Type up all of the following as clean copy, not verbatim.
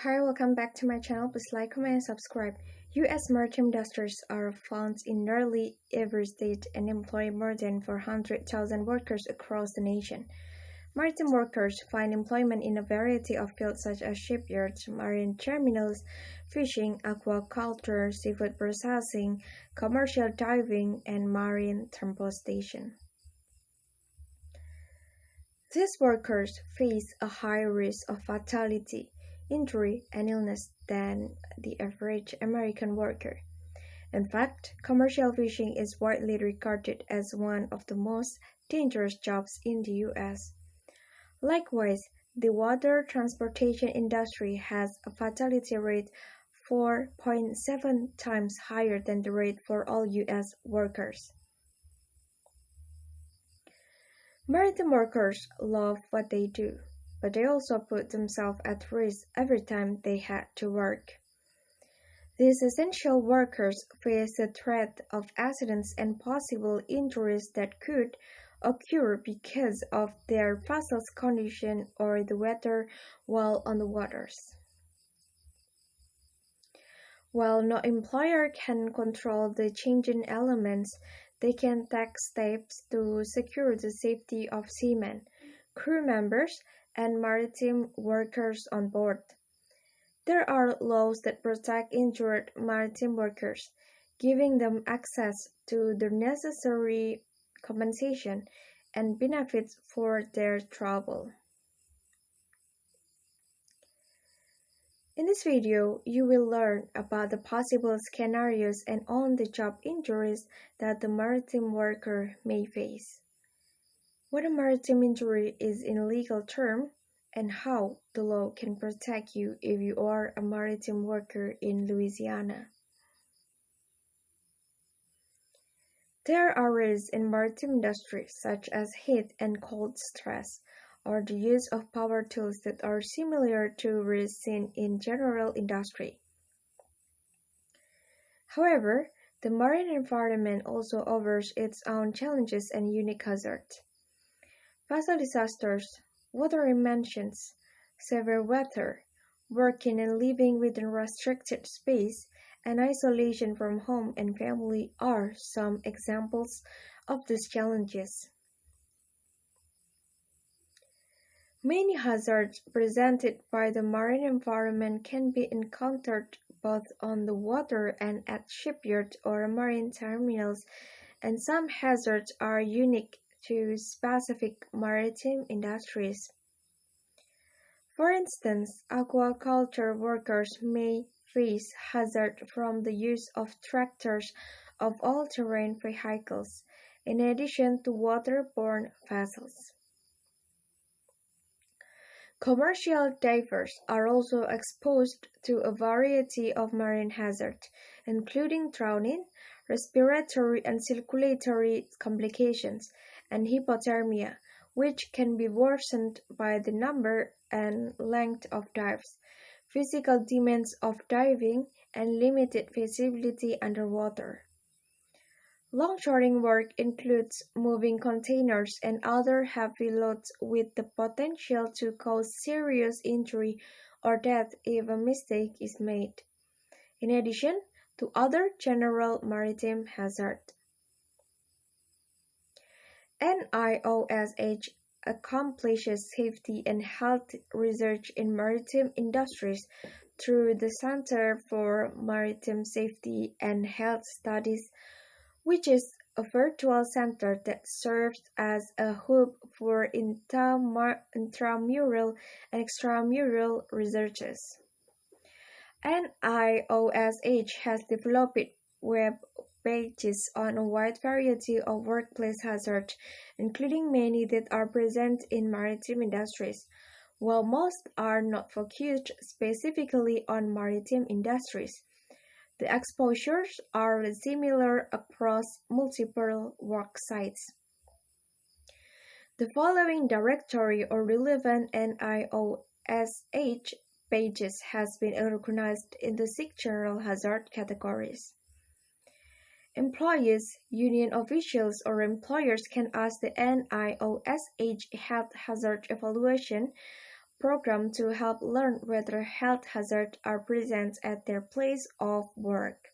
Hi, welcome back to my channel. Please like, comment, and subscribe. U.S. maritime industries are found in nearly every state and employ more than 400,000 workers across the nation. Maritime workers find employment in a variety of fields such as shipyards, marine terminals, fishing, aquaculture, seafood processing, commercial diving, and marine transportation. These workers face a higher risk of fatality, injury, and illness than the average American worker. In fact, commercial fishing is widely regarded as one of the most dangerous jobs in the U.S. Likewise, the water transportation industry has a fatality rate 4.7 times higher than the rate for all U.S. workers. Maritime workers love what they do, but they also put themselves at risk every time they had to work. These essential workers face the threat of accidents and possible injuries that could occur because of their vessel's condition or the weather while on the waters. While no employer can control the changing elements, they can take steps to secure the safety of seamen, crew members, and maritime workers on board. There are laws that protect injured maritime workers, giving them access to the necessary compensation and benefits for their trouble. In this video, you will learn about the possible scenarios and on-the-job injuries that the maritime worker may face. What a maritime injury is in legal term, and how the law can protect you if you are a maritime worker in Louisiana. There are risks in maritime industry such as heat and cold stress, or the use of power tools that are similar to risks seen in general industry. However, the marine environment also offers its own challenges and unique hazards. Vessel disasters, water emissions, severe weather, working and living within restricted space, and isolation from home and family are some examples of these challenges. Many hazards presented by the marine environment can be encountered both on the water and at shipyards or marine terminals, and some hazards are unique to specific maritime industries. For instance, aquaculture workers may face hazard from the use of tractors of all-terrain vehicles, in addition to waterborne vessels. Commercial divers are also exposed to a variety of marine hazards, including drowning, respiratory and circulatory complications, and hypothermia, which can be worsened by the number and length of dives, physical demands of diving, and limited visibility underwater. Longshoring work includes moving containers and other heavy loads with the potential to cause serious injury or death if a mistake is made, in addition to other general maritime hazards. NIOSH accomplishes safety and health research in maritime industries through the Center for Maritime Safety and Health Studies, which is a virtual center that serves as a hub for intramural and extramural researches. NIOSH has developed web pages on a wide variety of workplace hazards, including many that are present in maritime industries, while most are not focused specifically on maritime industries. The exposures are similar across multiple work sites. The following directory of relevant NIOSH pages has been organized into 6 general hazard categories. Employees, union officials, or employers can ask the NIOSH Health Hazard Evaluation program to help learn whether health hazards are present at their place of work.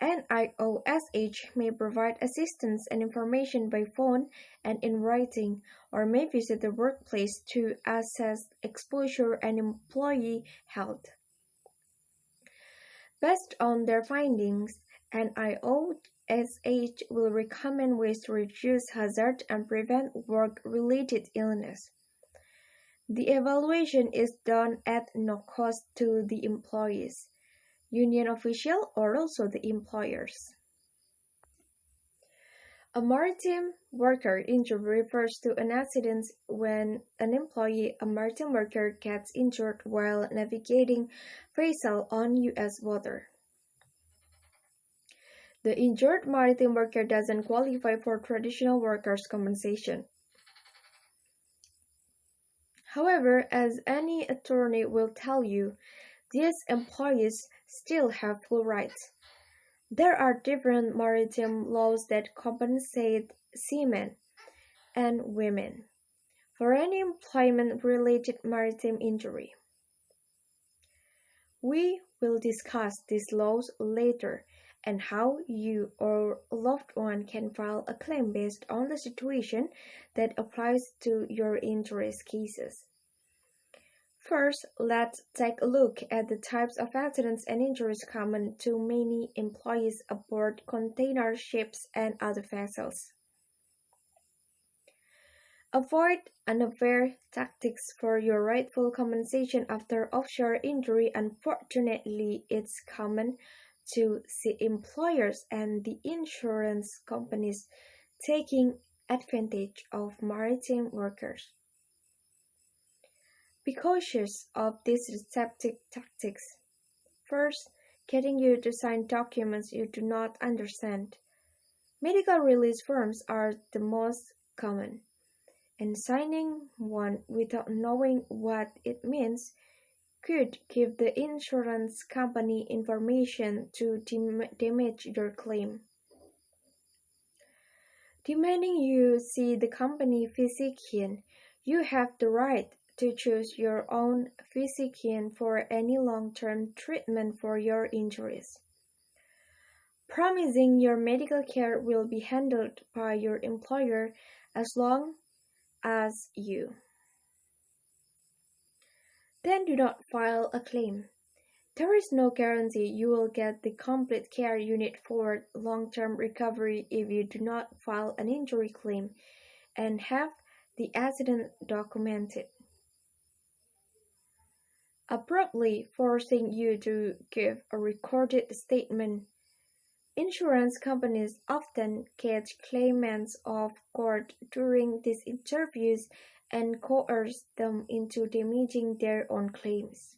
NIOSH may provide assistance and information by phone and in writing, or may visit the workplace to assess exposure and employee health. Based on their findings, NIOSH will recommend ways to reduce hazard and prevent work-related illness. The evaluation is done at no cost to the employees, union official, or also the employers. A maritime worker injury refers to an accident when a maritime worker, gets injured while navigating vessel on U.S. water. The injured maritime worker doesn't qualify for traditional workers' compensation. However, as any attorney will tell you, these employees still have full rights. There are different maritime laws that compensate seamen and women for any employment-related maritime injury. We will discuss these laws later and how you or a loved one can file a claim based on the situation that applies to your injuries cases. First, let's take a look at the types of accidents and injuries common to many employees aboard container ships and other vessels. Avoid unfair tactics for your rightful compensation after offshore injury. Unfortunately, it's common to see employers and the insurance companies taking advantage of maritime workers. Be cautious of these deceptive tactics. First, getting you to sign documents you do not understand. Medical release forms are the most common, and signing one without knowing what it means could give the insurance company information to damage your claim. Demanding you see the company physician. You have the right to choose your own physician for any long-term treatment for your injuries. Promising your medical care will be handled by your employer as long as you. Then do not file a claim. There is no guarantee you will get the complete care you need for long-term recovery if you do not file an injury claim and have the accident documented. Abruptly forcing you to give a recorded statement. Insurance companies often catch claimants off guard during these interviews and coerce them into damaging their own claims.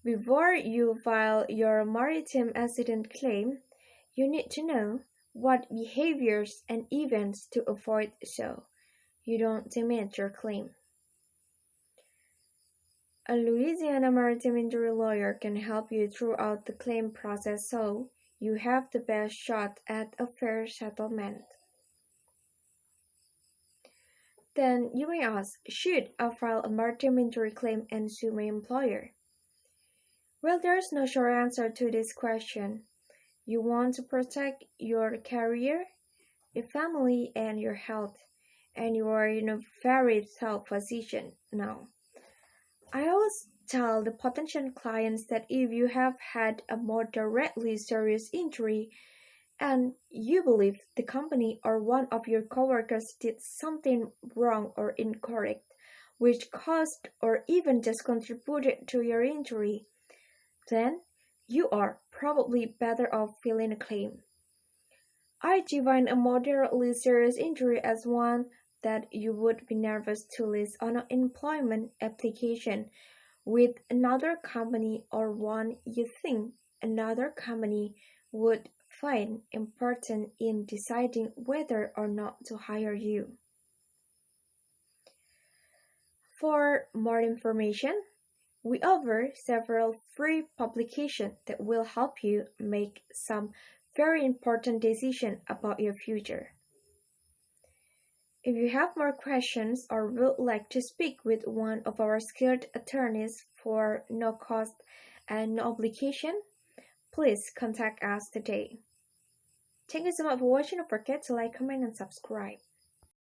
Before you file your maritime accident claim, you need to know what behaviors and events to avoid so you don't damage your claim. A Louisiana maritime injury lawyer can help you throughout the claim process so you have the best shot at a fair settlement. Then you may ask, should I file a maritime injury claim and sue my employer? Well, there's no short answer to this question. You want to protect your career, your family, and your health, and you are in a very tough position now. I always tell the potential clients that if you have had a moderately serious injury and you believe the company or one of your coworkers did something wrong or incorrect, which caused or even just contributed to your injury, then you are probably better off filing a claim. I define a moderately serious injury as one that you would be nervous to list on an employment application with another company or one you think another company would find important in deciding whether or not to hire you. For more information, we offer several free publications that will help you make some very important decisions about your future. If you have more questions or would like to speak with one of our skilled attorneys for no cost and no obligation, please contact us today. Thank you so much for watching. Don't forget to like, comment, and subscribe.